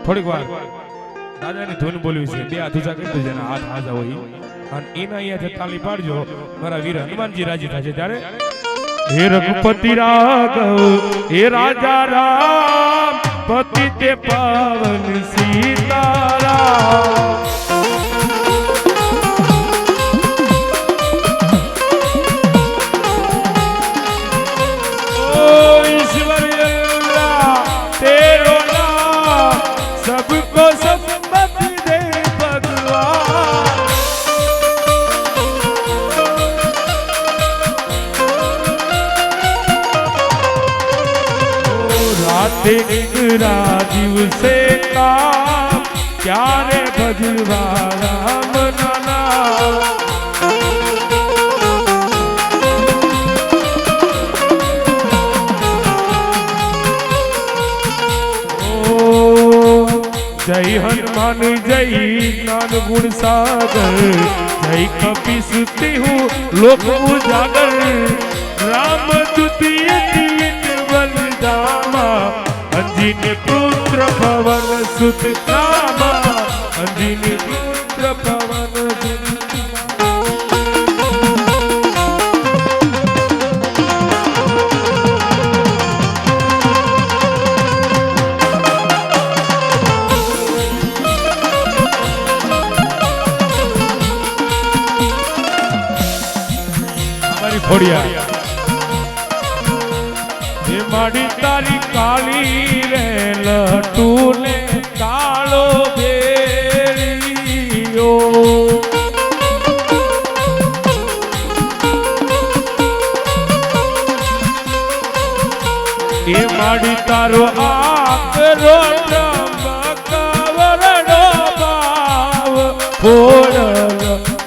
થોડીક વાર દાદાની ધૂન બોલવી છે બે હાથ ઊંચા કરી દેજો હાથ હાજા હોય અને એના અહીંયા તાળી પાડજો મારા વીર હનુમાનજી રાજી થશે ત્યારે હે રઘુપતિ રાઘવ હે રાજા રામ પતિ તે પાવન સીતારામ દિવસે કામ ક્યારે ભજવા રામ નાના જય હનુમાન જય જ્ઞાન ગુણ સાગર જય કપી સુતી હું લોક ઉજાગર રામ દ્વિતીય બલદામા અંજની પુત્ર પવન સુત નામા અંજની પુત્ર પવન અમારી ફોડિયા માડી તારી કાળી રે લટુને કાળો બેરિયો એ માડી તારો આકરો વરડો ભાવ ફોડ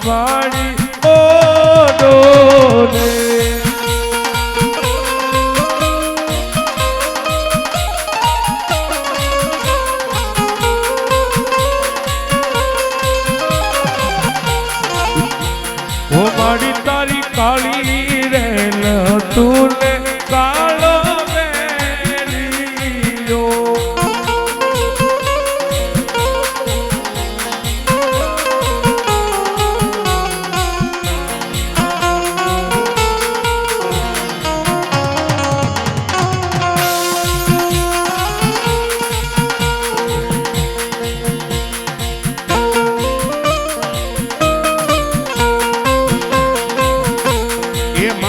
માડી ઓડોને કાળી રે લટુને કાળો બેરિયો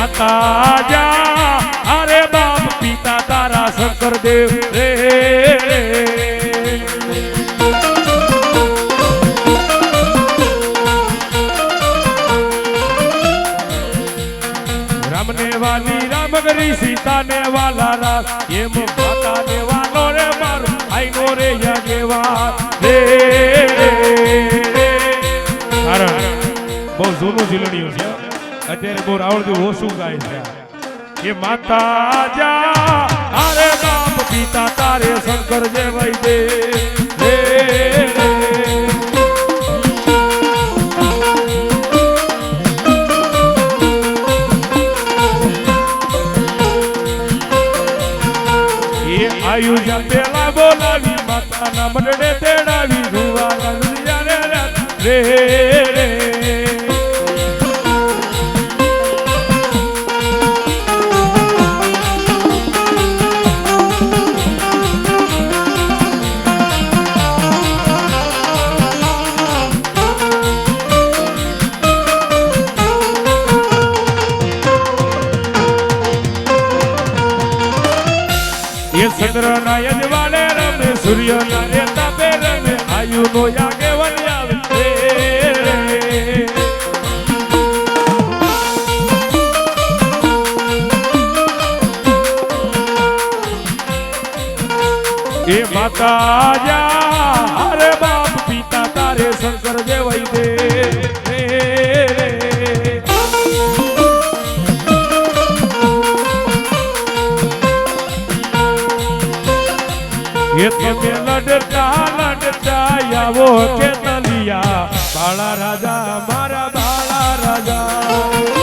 તાજા અરે બાપ પિતા તારા શંકર દેવ રે રામને વાલી રામ કરી સીતા ને વાલા રામ એમ માતા ને વાલો રે મારો આઈનો રે યગેવા રે કારણ બહુ જૂનું જીલણિયું છે અત્યારે બહુ આવડતું ઓછું ગાય છે એ માતા જા અરે બાપ પિતા તારે શંકર જે ભાઈ દે એ આયુષ્ય પેલા બોલાવી માતાના મંડળે તેડાવી રૂવાના દુનિયા રે ચંદ્ર ના યજવાને રમે સૂર્ય ના રેતા પે રમે આયુ નો યાગે વન્યાવે એ માતા જા અરે બાપ પિતા તારે શંકર દેવાઈ દે ये તમે લડતા આવો કે તલિયા બાળા રાજા મારા બાળા રાજા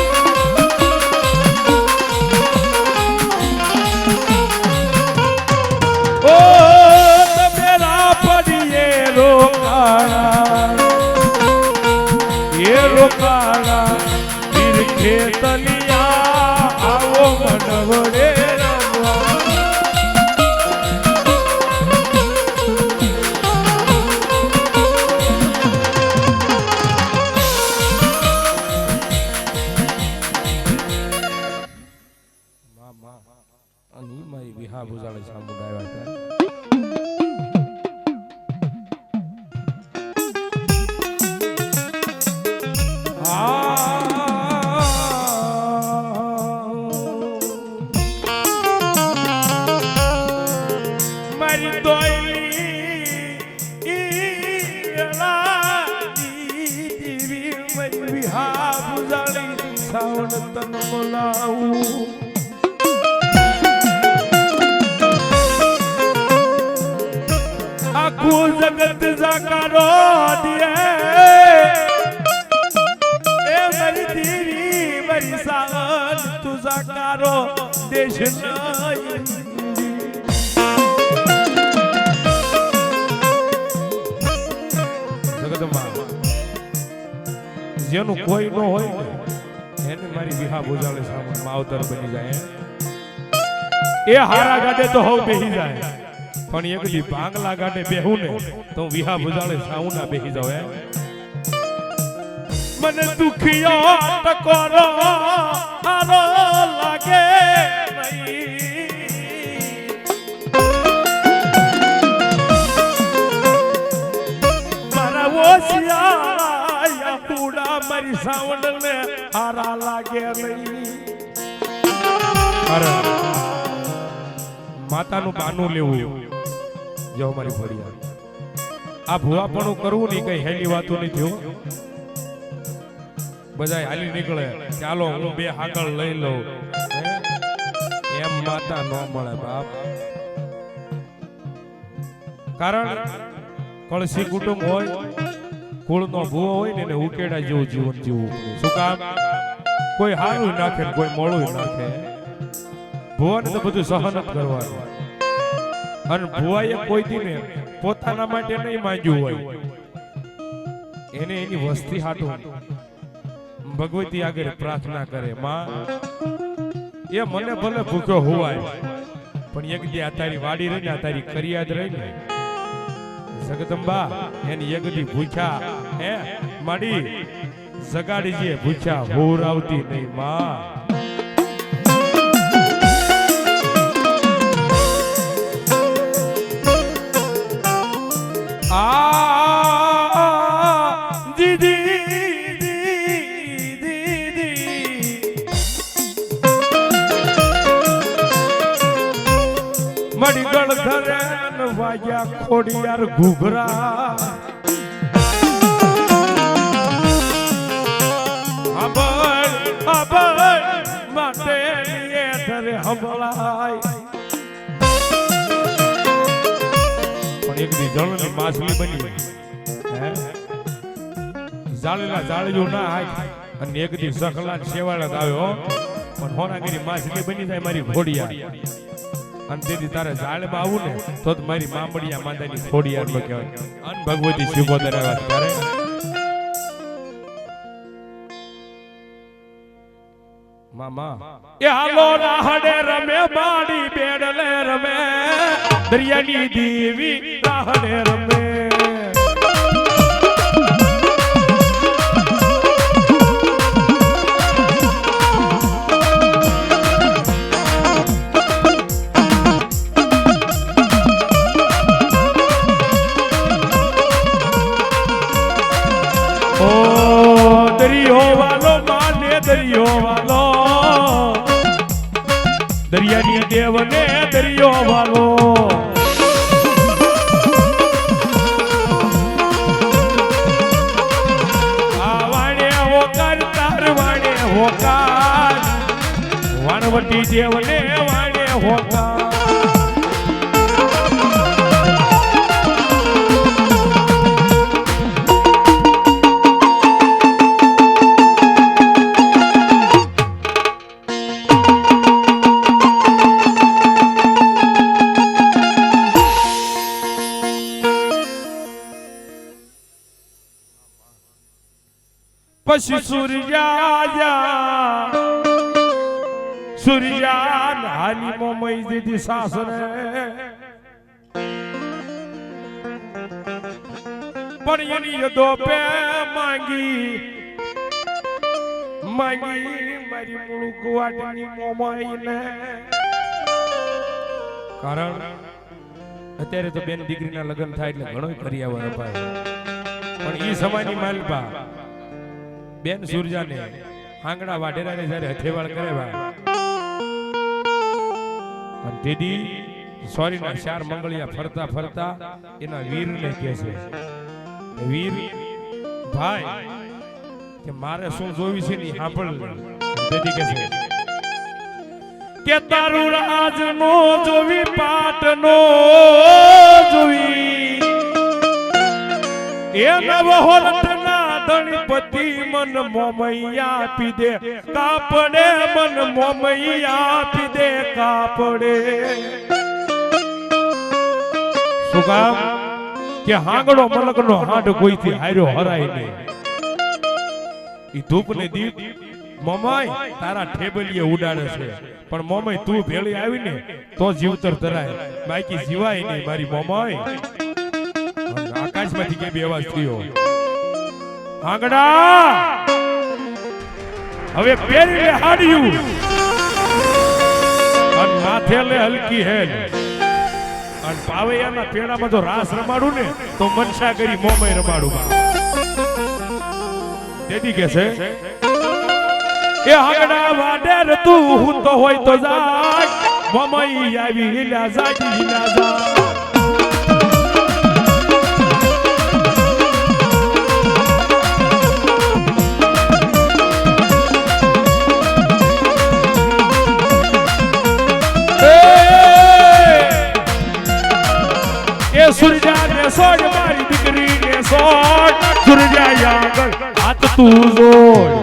મારી વિહા ભુજાળે સામુંડ આવ્યા ત્યારે મારી દોયલી દેવી મારી વિહા ભુજાળી સાવણ તન બોલાવું આખું જગત જાકારો દે એ મારી દેવી મારી સાવણ તું જાકારો દેશ નહીં જેનું કોઈ ન હોય એને મારી વિહા ભુજાળે સામે માવતર બની જાય એ હારા ગાડે તો હવ બેહી જાય પણ એક દી ભાંગલા ગાડે બેહું ને તો વિહા ભુજાળે સાઉના બેહી જાવ મને દુખિયો ટકોરો આરો લાગે મારા ઓસિયા પૂડા મારી સાવણ ને હારા લાગે નહીં અરે માતાનું બાનું લેવું જો મારી ફળિયા આ ભુવાપણું કરવું નહીં કઈ હેલી વાતો નહીં થયું બધાય હાલી નીકળે ચાલો હું બે હાકળ લઈ લઉં એમ માતા ન મળે બાપ કારણ કળશી કુટુંબ હોય કુળનો ભૂવો હોય ને એને ઉકેડા જેવું જીવન જીવવું શું કામ કોઈ હારું નાખે કોઈ મોળું નાખે ભુવાને તો બધું સહન જ કરવાનું અને ભુવાએ કોઈ દીને પોતાના માટે નહીં માંગ્યું હોય એને એની વસ્તી હાટું ભગવતી આગળ પ્રાર્થના કરે માં એ મને ભલે ભૂખ્યો હોવાય પણ એક દી આ તારી વાડી રહી ને આ તારી કરિયાદ રહી ને જગદંબા એની યગડી ભૂખ્યા હે માડી જગાડી જે ભૂખ્યા હોર આવતી નહીં માં દીદી મડી ગળ ધરે વાગ્યા ખોડિયાર ઘૂઘરા હબળ માટે ધરે હબળાય પણ એક દી જળની માછલી બની જાળેલા જાળજો ના હાય અને એક દી સખલા શેવાળા આવ્યો પણ હોનાગીરી માછલી બની જાય મારી ઘોડિયા અને તેથી તારે જાળમાં આવું ને તો મારી મામડિયા માતાની ખોડિયાર કહેવાય અન ભગવતી શિવોદર આવ્યા ત્યારે મામા એ હાલો રાહડે રમે બાડી બેડલે રમે દરિયાની દેવી રાહડે રમે દરિયાની દેવને દરિયો વાલો આ વાણે હોકાર તાર વાણે હોકાર વાણવટી દેવને વાણે હોકાર પછી સૂર્યા હાલી મોમઈ દીધી સાસરે પણ એની યદો પે માંગી મારી મુળુક વાટની મોમઈ ને કારણ અત્યારે તો બેન દીકરીના લગ્ન થાય એટલે ઘણો કરિયાવર અપાય, પણ એ સમયની માલપા બેન સુરજાને આંગણા વાઢેરાને જ્યારે હથેવાળ કરેવા અને તેદી સોરીના ચાર મંગળિયા ફરતા ફરતા એના વીરને કહે છે, વીર ભાઈ કે મારે શું જોવી છે ને સાંભળ. તેદી કહે છે કે તારું રાજનો જોવી પાટનો જોવી એ નવહોરતના ધણપતિ મન મોમૈયા આપી દે કાપડે, મન મોમૈયા આપી દે કાપડે. શું કામ કે હાંગડો મલકનો હાડ કોઈથી હાર્યો હરાય નહીં. ઈ ધૂપને દીપ મોમાય તારા ઠેબલીએ ઉડાડે છે, પણ મોમાય તું ભેળી આવીને તો જીવતર ધરાય, બાકી જીવાય નહીં મારી મોમાય. આકાશમાંથી કે બે અવાજ થયો, આંગડા હવે પહેરી લે હાડિયું અને માથે લે હલકી હેલ અને પાવૈયાના પેડામાં તો રાસ રમાડું ને તો મનસા કરી મોમાય રમાડું. તેથી કે છે એ આંગડા વાડેર તું હું તો હોય તો જા મોમાઈ આવી હિલા જાગી હિલા જા. એ સુરજા ને સોડ મારી દીકરી ને સોડ, સુરજા આગળ હાથ તું જોડ.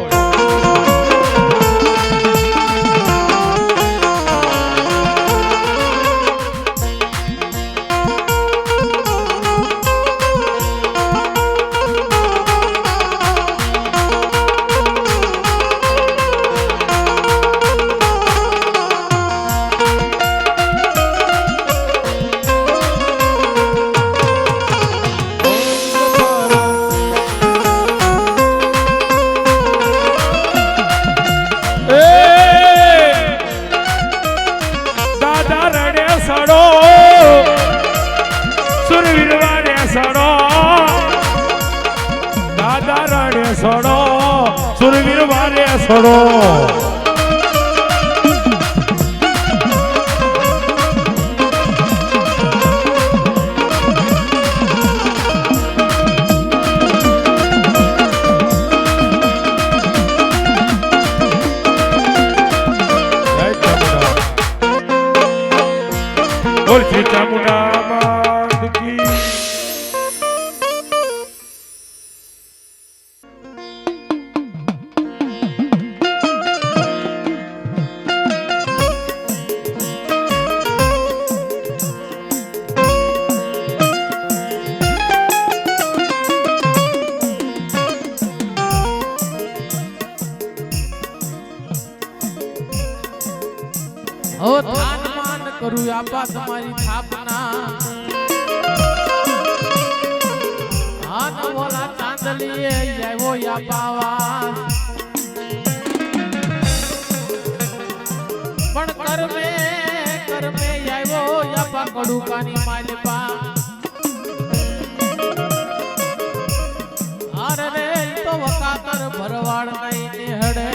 સુરવીર વારે સડો બોલ શ્રી ચામુંડા માત કી. કરું આપા તમારી થાપના આન ઓલા ચાંદલીએ આવ્યો આપાવા પણ કરમે કરમે આવ્યો આપા કડુકાની માલપા અરે રે તો વકાતર ભરવાડ નહીં નિહડે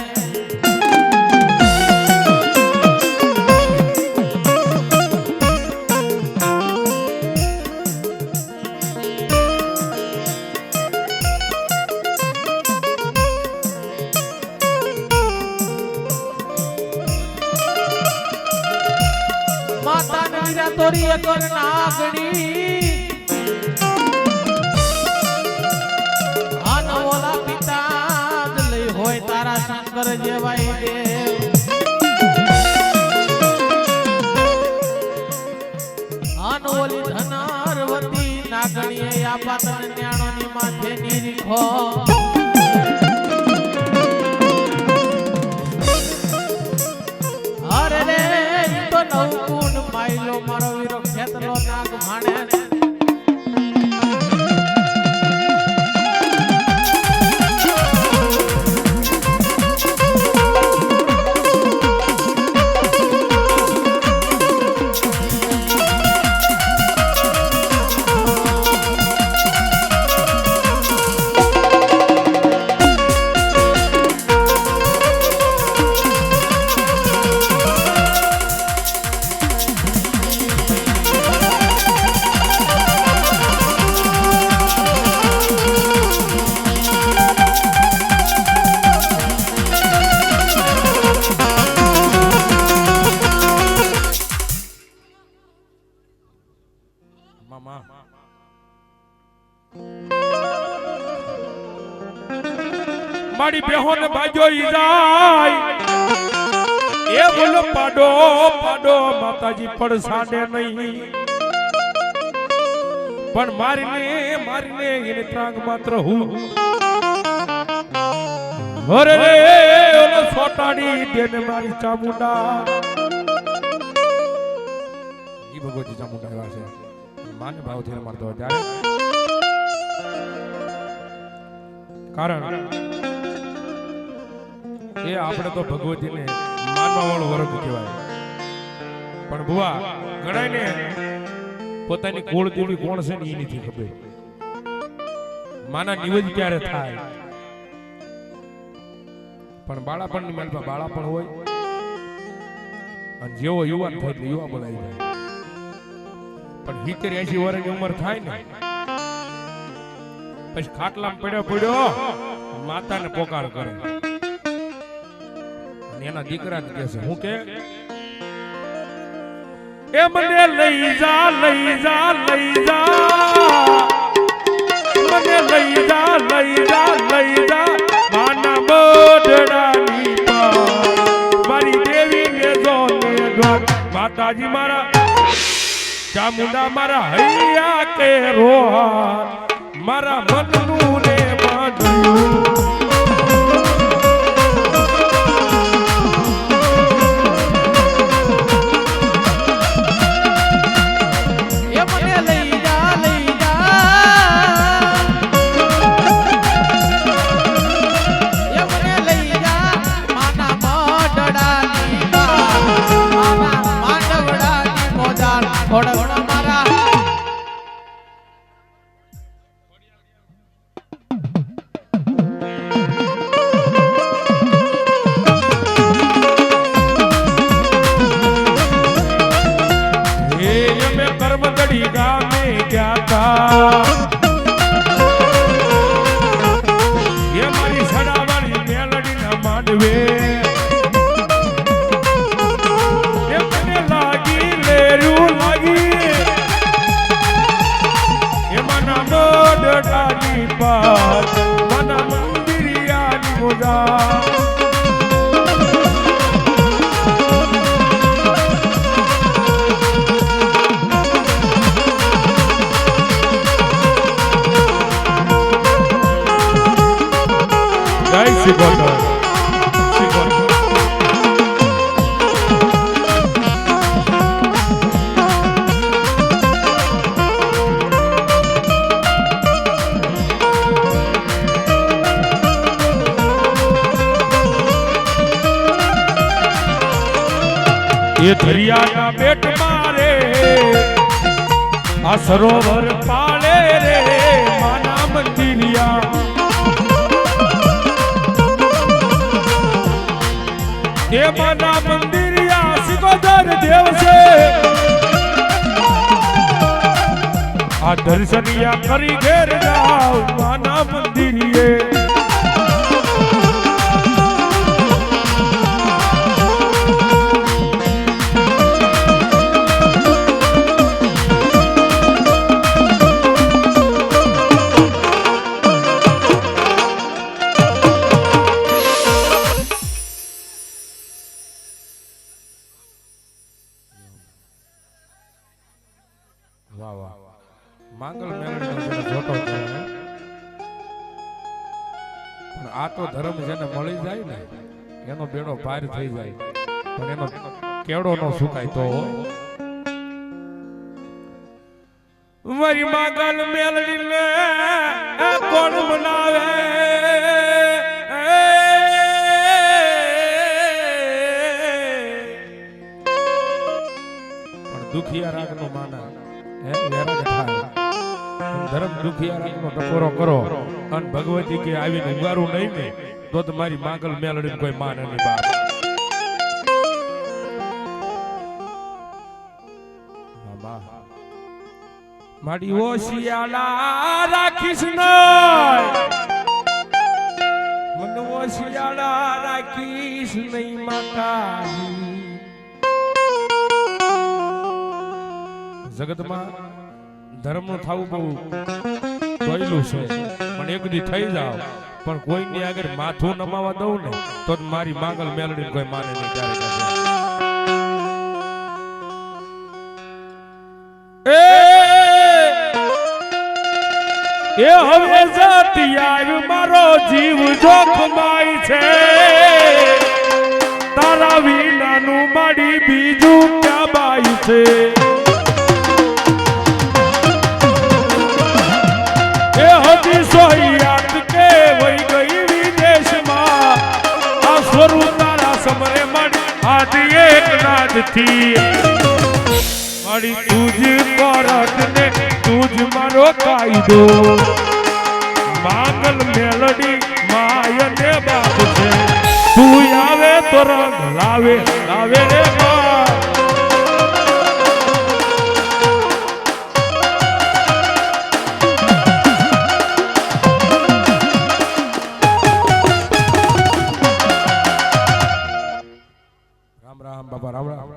તોરી અગર નાગણી આનો ઓલા પિતા જ લઈ હોય તારા શંકર જેવાય દેવ આનો ઓલી ધનારવતી નાગણીએ આપા તને ન્યાણોની માથે નીરીખો અરે રે તો નવકુંડ માયલો મારો વીરો ખેતલો નાગ ભાણે મામા મારી બેહોન બાજો ઈ જાય એ બોલો પાડો પાડો માતાજી પડસાડે નહીં પણ મારીને એને ત્રાંગ માત્ર હું અરે ઓલો સોટાડી દેને મારી ચામુંડા ઈ ભગવતી ચામુંડા એવા છે માને ભાવથી મારતો ત્યારે કારણ એ આપણે તો ભગવતીને માનવા વાળો વર્ગ કહેવાય પણ બુઆ ગણાયને પોતાની કુળદેવી કોણ છે ને એ નથી ખબર માના નિવેદ ક્યારે થાય પણ બાળાપણની મેલમાં બાળાપણ હોય અને જેવો યુવાન થાય એટલે યુવા બોલાઈ જાય પણ 70-80 વર્ષની ઉંમર થાય ને પછી ખાટલામાં પડ્યો માતાને પોકાર કરે અને એના દીકરા કહે છે હું કે એ મને લઈ જા લઈ જા લઈ જા મને લઈ જા લઈ જા લઈ જા માના મોઢડાની પાર મારી દેવી ને જોને ઘર માતાજી મારા ચામુંડા મારા હૈયા કે રોહા મારા મનનું ને બાંધ્યું ये दरिया बेट मारे आ सरोवर पाले रे माना मंदिरिया ये माना मंदिरिया सिकोदर देव से आ दर्शनिया करी घेर जाओ माना मंदिरिये માંગલ મેળવીનો ફોટો કહેવાય પણ આ તો ધર્મ જેને મળી જાય ને એનો બેડો પાર થઈ જાય પણ એનો કેડો નો સુકાય તો મારી માંગલ મેળવીને કોણ બનાવે પણ દુખિયા રાગ નો માના ધર્મ દુખિયા નો ટકોરો કરો અને ભગવતી કે આવીને ઉગારું નહીં ને તો તમારી માંગલ મેલડી કોઈ માને નહીં બાપ મારી ઓશિયાળા રાખીશ નહીં મને ઓશિયાળા રાખીશ નહીં માતા જગતમાં ધર્મનું થવું બહુ પહેલું છે, પણ એક દી થઈ જાવ પણ કોઈની આગળ માથું નમાવા દઉં ને તો જ મારી માંગલ મેલડી કોઈ માને નહીં. ત્યારે એ હવે જાતિયા મારો જીવ જોખમાય છે, તારા વિનાનું માડી બીજું ક્યાં બાય છે. એ હજી સોયાત કે વહી ગઈ વિદેશમાં, આ સ્વરૂપ તારા સમરે માડી આજ એક નાદથી મારી તુજ પરત ને તુજ મારો કાયદો, માંગલ મેલડી માય ને બાપ છે, તું આવે તો રંગ લાવે લાવે રે માં. રામ રામ બાબા રામ રામ.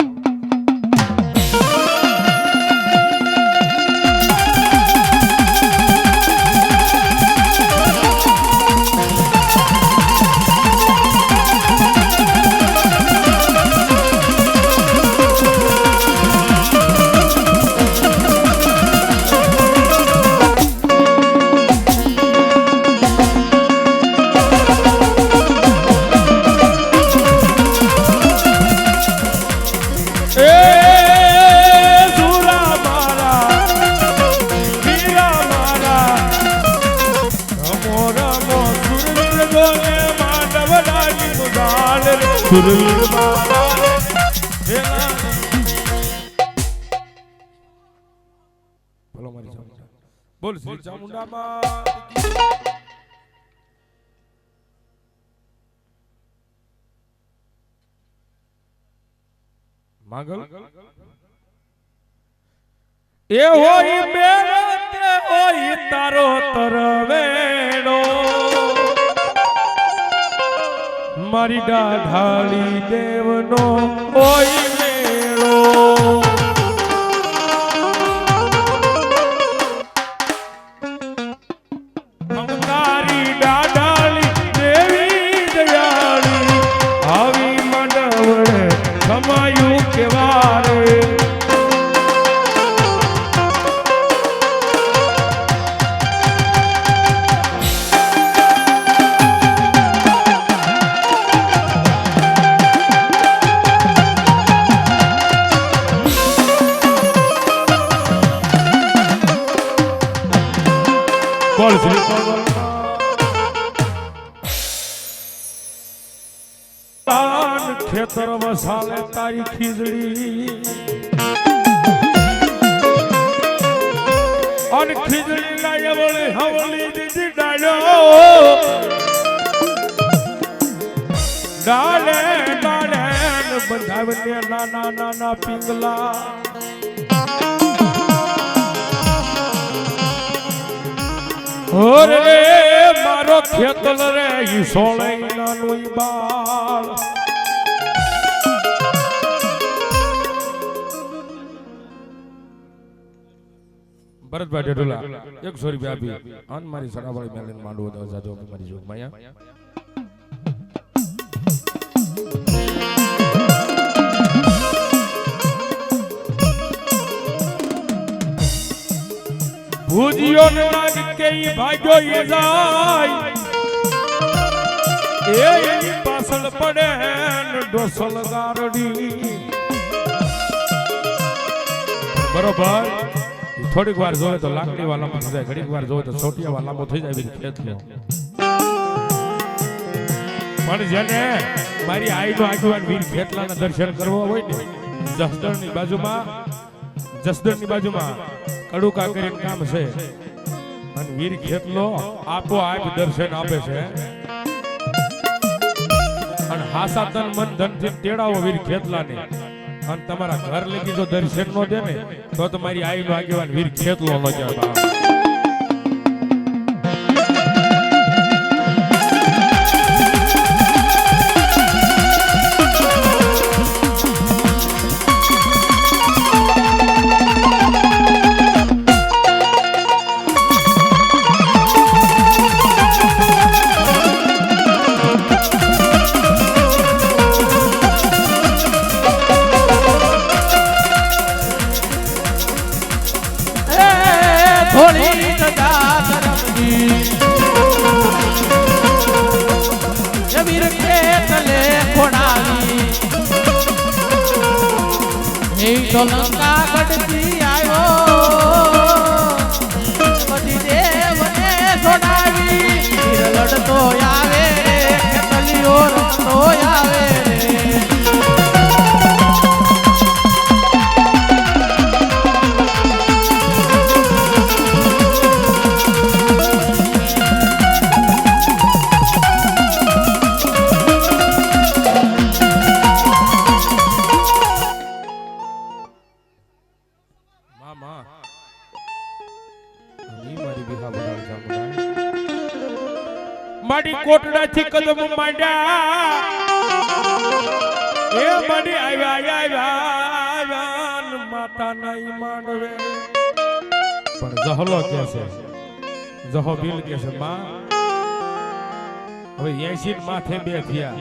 સુરવીર બોલો મારી ચામુંડા, બોલ શ્રી ચામુંડા માં. માંગલ એ હોય મેરો તે હોય તારો તરવેણો, મારી ડાઢાળી દેવનો હોય મેળો. તારી ડાઢાળી દેવી દયાળી, આવી મંડવડે કમાયું કેવારે. ખેતર વસાલે તારી ખીજડી, અને ખીજડી લાય વળી હવળી દીધી ડાળ્યો, ડાલે ડાલે બંધાવીને નાના નાના પિંગલા. ઓરે મારો ખેતલ રે ઈ સોળે નાનું બાળ. ભરતભાઈ ડેડોલા 100 રૂપિયા આપી અન મારી સડાવાળી મેલીને માંડવો દો જાજો મારી જોગ માયા. ભૂજિયો ને નાગ કે ઈ ભાગ્યો એ જાય, એની પાછળ પડે ને ડોસલ ગારડી. બરોબર થોડીક વાર જોવે તો લાકડી વાળા થઈ જાય, ઘડીક વાર જોવે તો સોટિયા વાળા થઈ જાય ખેતનો. પણ જેને મારી આઈનો આગેવાન વીર ખેતલાના દર્શન કરવા હોય ને, જસદણની બાજુમાં કડુકા કરીને કામ છે, અને વીર ખેતલો આપોઆપ દર્શન આપે છે. અને હાસા તન મન ધન થી તેડાવો વીર ખેતલાને, અને તમારા ઘર લગી જો દર્શન નો દે ને તો તમારી આઈનો આગેવાન વીર ખેતલો ન જાય. સજા ધરમજી એ વીર ખેતલે ખોડાવી એ તો લંકા ગઢથી આવ્યો બધી દેવને છોડાવી વીર લડતો આવે ખેતલીઓ રમતો આવે માડી કોટડાથી કદમ માંડ્યા એ માડી આવ્યા માતા નહીં માંડવે પણ જહલો કે છે જહો બિલ કે છે માં હવે 80 માથે બે થયા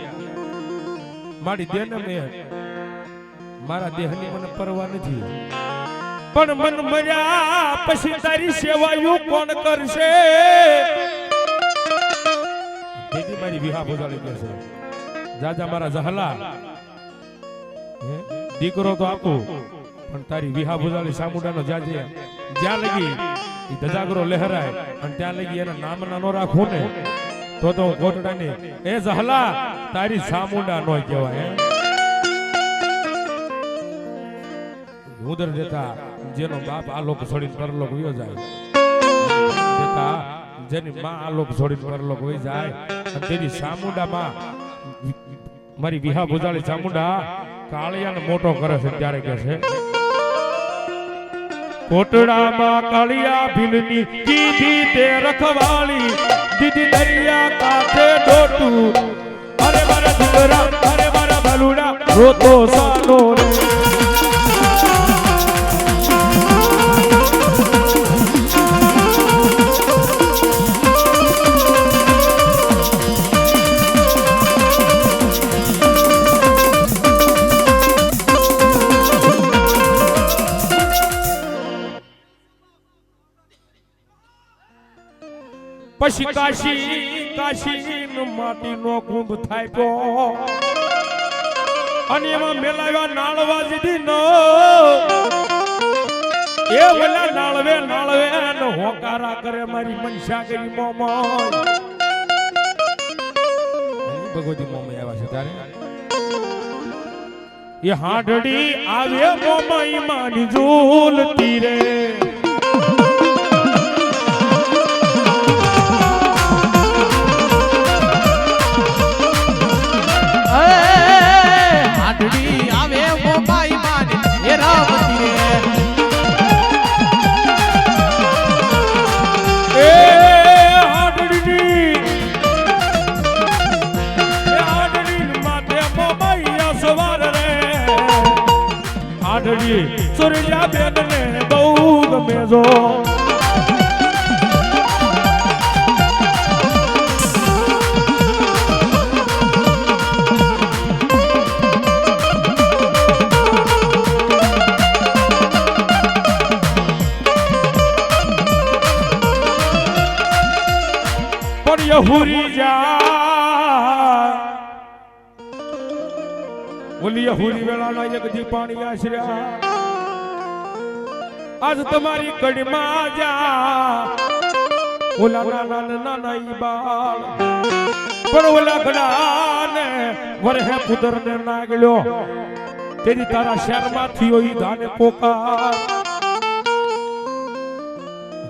માડી દેને મે મારા દેહની મને પરવા નથી પણ મન મર્યા પછી તારી સેવાયું કોણ કરશે દીદી મારી વિહા બોજાળી કે છે જાજા મારા જહલા દીકરો તો આપું પણ તારી વિહા બોજાળી સામુડાનો જાજે જ્યાં લગી ઈ ધજાગરો લહેરાય અને ત્યાં લગી એના નામ ના નો રાખું ને તો કોટડાની એ જહલા તારી સામુડા નો કહેવાય ઉદર દેતા જેનો બાપ આ લોક છોડીને પરલોક વયો જાય દેતા જેની માં આ લોક છોડીને પરલોક વઈ જાય અને તેની સામુંડા માં મારી વિહા બોજાળી સામુંડા કાળિયાને મોટો કરે છે ત્યારે કહે છે કોટડામાં કાળિયા ભીલની કીધી તે રખવાળી દીદી દરિયા કાંઠે ડોટું અરે મારા દીકરા અરે મારા બલુડા રોતો સાનો રે પછી કાશી માટીનો કુંભ થાય પો અને એમાં મેલાવ્યા નાળવા દીધી નો એ ઓલા નાળવે ને હોકારા કરે મારી મનસા ગઈ મોમોય ભગવતી મોમય આવ્યા છે તારે એ હાડડી આવે મોમય માની ઝૂલતી રે સુરજા બેન ને બહુ ગમે જો પણ યહુરી જા ઓલી યહુરી વેળાના એક દી પાણી આશર્યા આજ તમારી કડીમાં જા ઓલા નાના ઈ બાળ પણ ઓલા ગડાને વરહે પુદરને નાગલ્યો તેની તારા શહેરમાં થયો ઈ ધાને પોકાર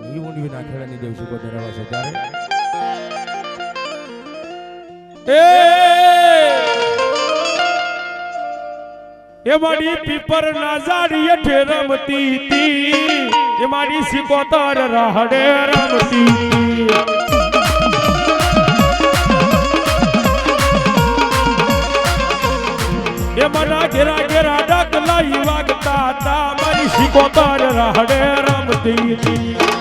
ઈ ઊંડી ના ખેડાની દેવ સુકો ધરાવા છે ત્યારે એ મારી પીપર ના ઝાડીએ ઠેરમતી તી એ મારી સિકોતર રાહડે રમતી એ મના ઘેરા ઘેરા ડાકલા વાગતા તા મારી સિકોતર રાહડે રમતી તી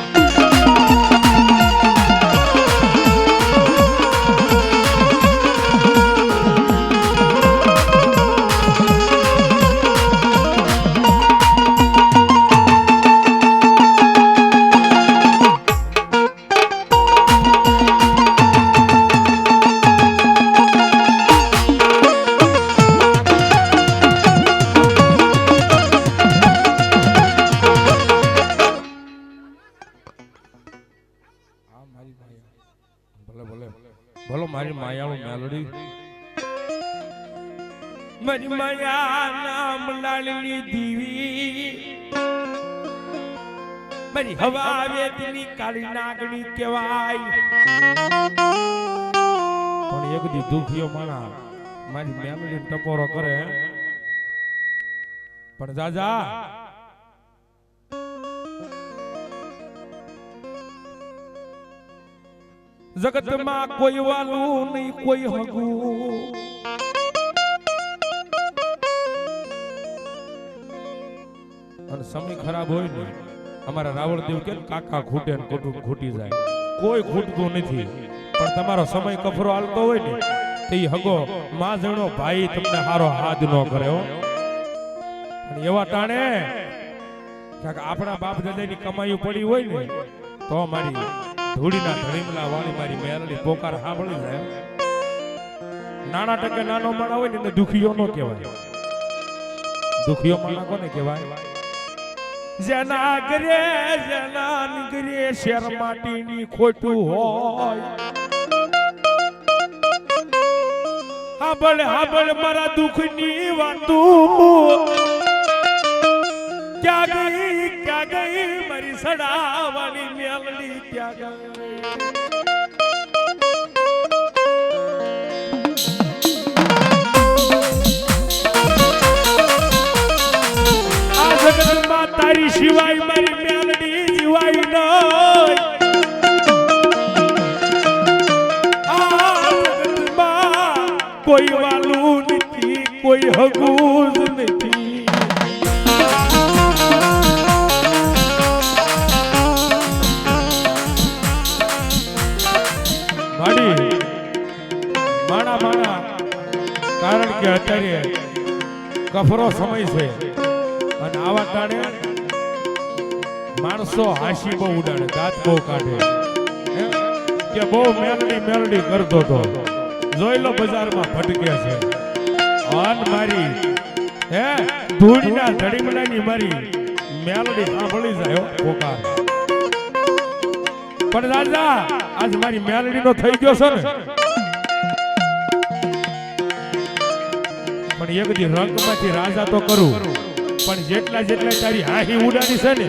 બોલો મારી માયાળું મેલડી મારી માયા નામ લાલની દીવી મારી હવા વેદની કાળી નાગણી કહેવાય પણ એક દી દુખિયો માણા મારી મેલડી ટપોરો કરે પણ જાજા જગતમાં કોઈ વાલું નહીં કોઈ હગું અને સમય ખરાબ હોય ને અમારા રાવળદેવ કે કાકા ખૂટે ને કુટુંબ ખૂટી જાય કોઈ ખૂટતું નથી પણ તમારો સમય કફરો હાલતો હોય ને તે હગો માં જણો ભાઈ તમને હારો હાથ ન કરે હો પણ એવા ટાણે આપણા બાપ દાદાની કમાઈ પડી હોય ને તો મારી ધૂળીના ધડીમલા વાળી મારી મેલડી પોકાર સાંભળી જાય નાના ટકે નાનો માણા હોય ને એને દુખીઓ ન કહેવાય દુખીઓ માણા કોને કહેવાય જેના ઘરે શેર માટીની ખોટું હોય હાબળ મારા દુઃખની વાતું ક્યાં ગઈ મારી સડાવાળી મેલડી ક્યાં ગઈ આ જગતમાં તારી સિવાય મારી મેલડી જીવાય નહીં આ જગતમાં કોઈ વાલું નથી કોઈ હગું જ નથી કારણ કે અત્યારે કફરો સમય છે અને આવા ટાણે માણસો હાસી બહુ ઉડાડે દાંત બહુ કાઢે કે બહુ મેલડી કરતો તો જોઈ લો બજારમાં ભટકે છે અન મારી ધૂળીના ધડીમલાની મારી મેલડી સાંભળી જાય પોકાર પણ દાદા આજ મારી મેલડીનો થઈ ગયો છે ને પણ એક દી રંગમાંથી રાજા તો કરું પણ જેટલા તારી હાહી ઉડાડી છે ને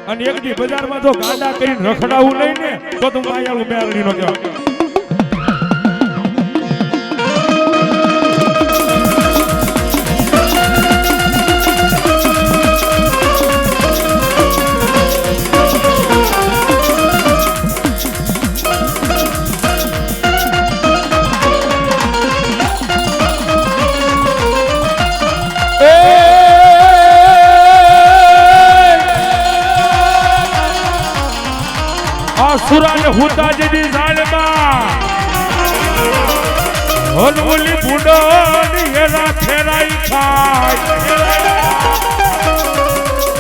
અને એક દી બજારમાં તો ગાંડા કરીને રખડાવું નહીં ને તો તું માયાળું મેલડીનો કહેવાય સુરાને હુતા જેની ઝાડમાં હોલવલી બુડોની હેરા ફેરાઈ ખાય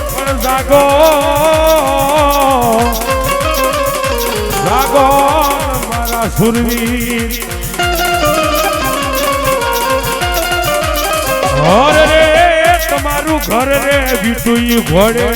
પણ જાગો મારા સુરવીર ઘર રે તમારું ઘર રે બીટુઈ ઘોડે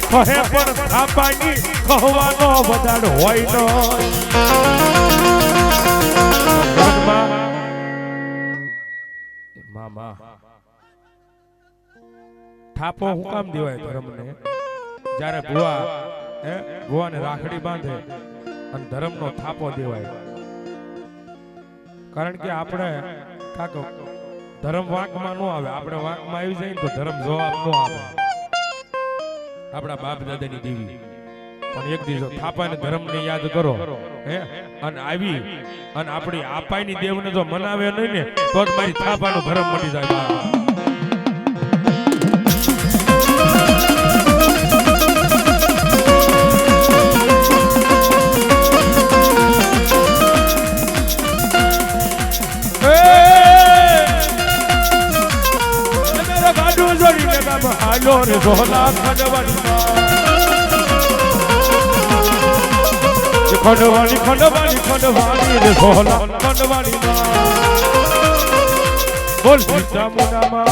કહે પણ થાપાની કહવાનો વધારે હોય મામા થાપો હું કામ દેવાય ધર્મને જ્યારે ભુવાને રાખડી બાંધે અને ધર્મનો થાપો દેવાય કારણ કે આપણે કાકો ધર્મ વાંકમાં ન આવે આપણે વાંકમાં આવી જાય તો ધર્મ જવાબ ન આપે આપણા બાપ દાદાની દેવી પણ એક દિવસ થાપાને ધર્મને યાદ કરો અને આવી અને આપણી આપાઈની દેવને જો મનાવે નહીં ને તો જ મારી થાપાનો ધર્મ મટી જાય. નામ આલો રે ઝોલા ખંડવાણી ખંડવાણી ખંડવાણી ખંડવાણી રે ઝોલા ખંડવાણી બોલ ચામુંડા માં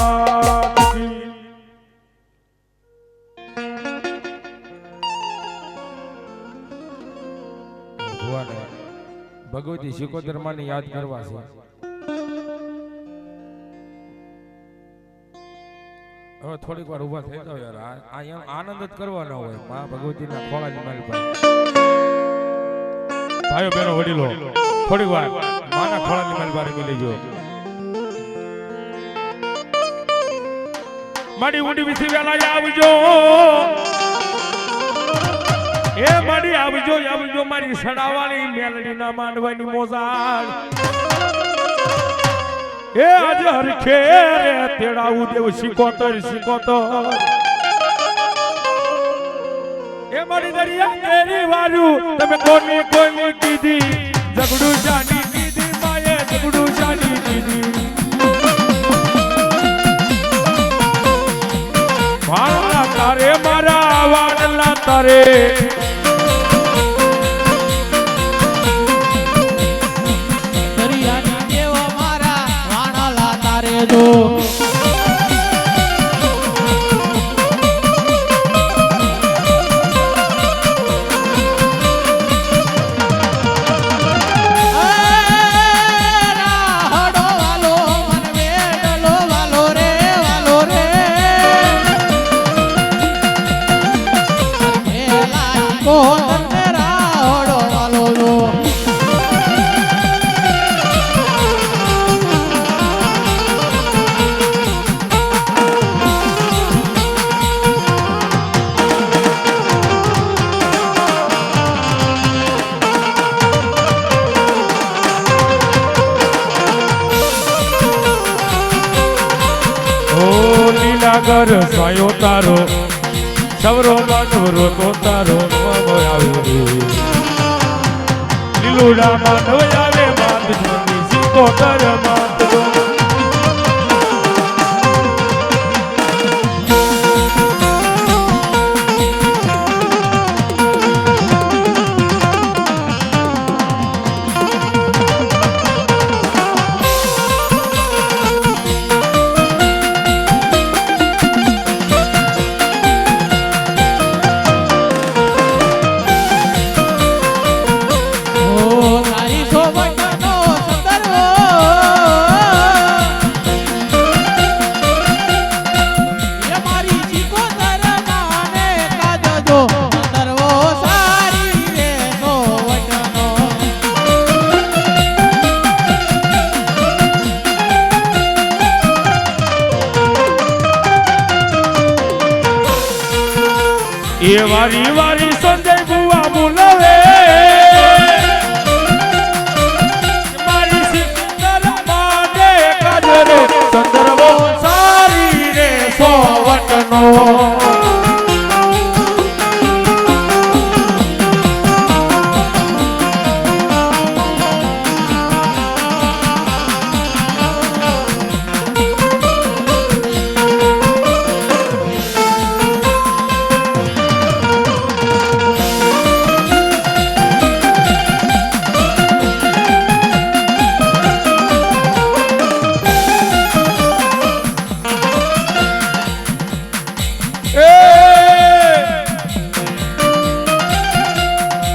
ભગવતી શિકોતર માને યાદ કરવા છે. હવે થોડીક વાર ઉભા થઈ જાવ યાર. આ એમ આનંદ જ કરવાનો હોય. માં ભગવતીના ખોળાની મારી પાસે ભાઈઓ બહેનો વડીલો થોડીક વાર માના ખોળાની મારી પાસે મિલી જો. માડી ઊંડી વિસી વેલા આવજો એ માડી આવજો આવજો મારી સડાવાળી મેલડી ના માંડવાની મોજાળ એ આજે હરખે રે તેડાવું દેવ શિકોતર શિકોતર એ મારી દરિયા તેરી વારું તમે કોની કોની કીધી ઝઘડું જાની કીધી માએ ઝઘડું જાની કીધી મારા તારે મારા વાડલા તારે દરિયાની દેવ મારા વાણલા તારે જો ઘર સ્વાયો તારો સવરો માનવરો તો તારો લીલુડા માનવ આવે માત સીતો કર માત એ વારી વારી સંજય બુઆ બોલાવે મારી સિકંદર માને કાજરે ચંદ્રવો સારી રે સોવટનો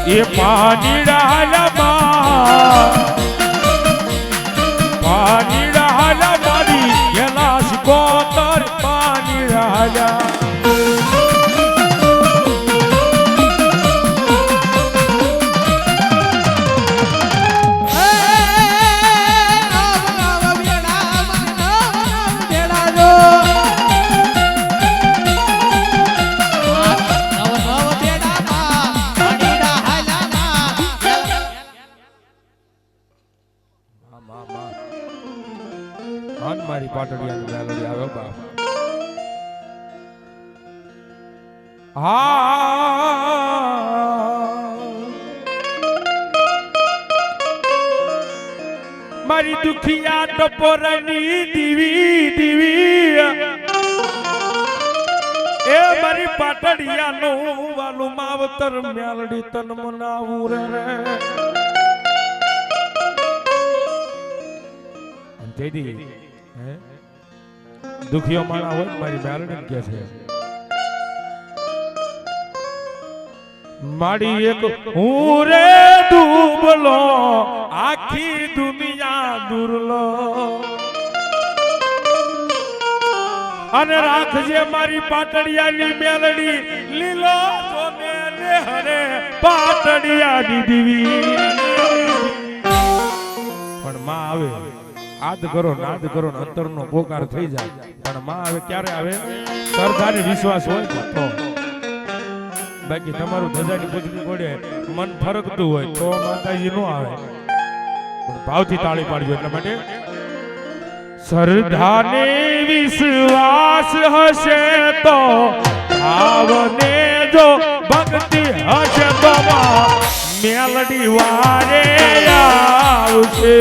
એ પાણી રાહલા મારી ગેલા શિકોતર પાણી રાહલા મારી પાટડિયાની મેલોડી આવે બાપ મારી દુખિયા ટપોરની દીવી દીવી એ મારી પાટડિયાનું વાલું માવતર મેલડી તન મનાવું રે જયદી હે દુખિયો માણા હોય મારી મેલડી કે છે માડી એક હું રે ડૂબલો આખી દુનિયા દુરલો અને રાખજે મારી પાટડિયાની મેલડી લીલો સોને ને હરે પાટડિયાની દીવી પણ માં આવે આદ કરો નાદ કરો ને અંતરનો પોકાર થઈ જાય પણ માં આવે ક્યારે આવે સરદારી વિશ્વાસ હોય તો બાકી તમારું ધજાની પૂજની પડે મન ફરકતું હોય તો માતાજી નો આવે પણ ભાવથી તાળી પાડજો એટલા માટે શ્રદ્ધાને વિશ્વાસ હશે તો ભાવને જો ભક્તિ હશે તો મેલડી વારે આવશે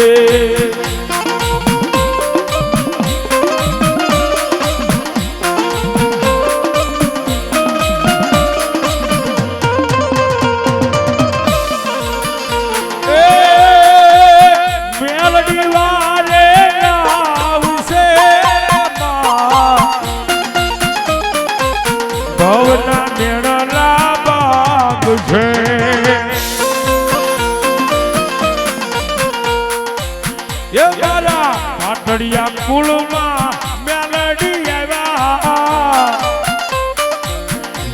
પાટડિયા કુળમાં મેલડી આવ્યા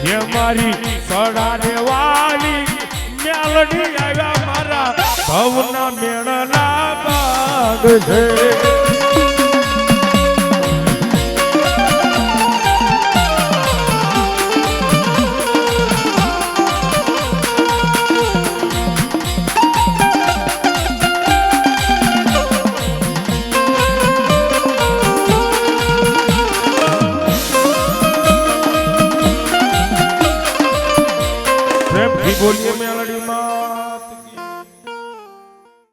હે મારી સડાને વાલી મેલડી આવ્યા મારા ભવના મેળના બાગ છે બોલીએ મેલડી માં